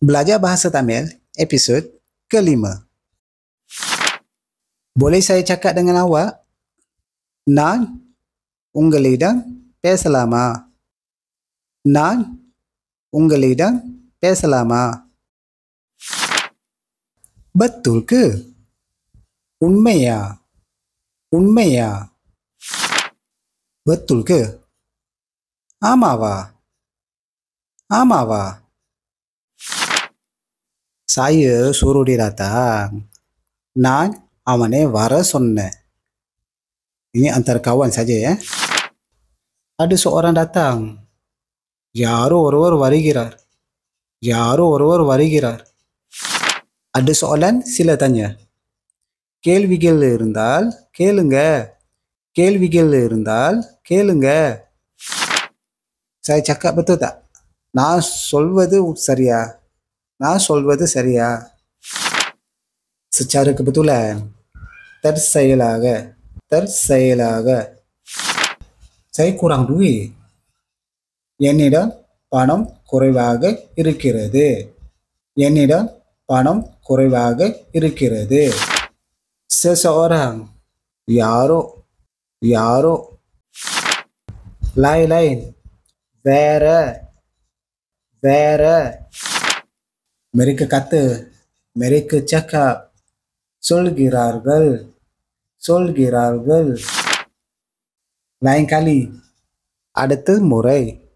Belajar Bahasa Tamil, episod kelima. Boleh saya cakap dengan awak? நான் உங்களிடம் பேசலாமா? நான் உங்களிடம் பேசலாமா? Betul ke? Uண்மையா? உண்மையா? Betul ke? ஆமாவா? ஆமாவா? Saya suruh dia datang. நான் அவனை வர சொன்னேன். Ini antara kawan saja ya. Ada seorang datang. யாரோ ஒருவர் வருகிறார். யாரோ ஒருவர் வருகிறார். Ada soalan? Sila tanya. கேள்விகள் இருந்தால் கேளுங்க. கேள்விகள் இருந்தால் கேளுங்க. Saya cakap betul tak? நான் சொல்வது சரியா? நான் சொல்வது சரியா? Secara kebetulan. Tersayalaga. Tersayalaga. Saya kurang duit. என்னிடம் பணம் குறைவாக இருக்கிறது. என்னிடம் பணம் குறைவாக இருக்கிறது. Seseorang. யாரோ. யாரோ. Lain-lain. வேற. வேற. Mereka kata. Mereka cakap. சொல்கிறார்கள். சொல்கிறார்கள். Lain kali. அடுத்த முறை.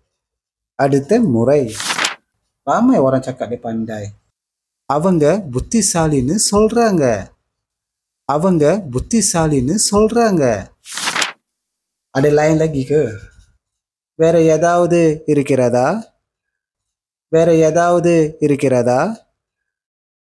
அடுத்த முறை. Ramai orang cakap dia pandai. அவங்க புத்திசாலின்னு சொல்றாங்க. அவங்க புத்திசாலின்னு சொல்றாங்க. Ada lain lagi ke? வேற ஏதாவது இருக்கிறதா? வேற ஏதாவது இருக்கிறதா?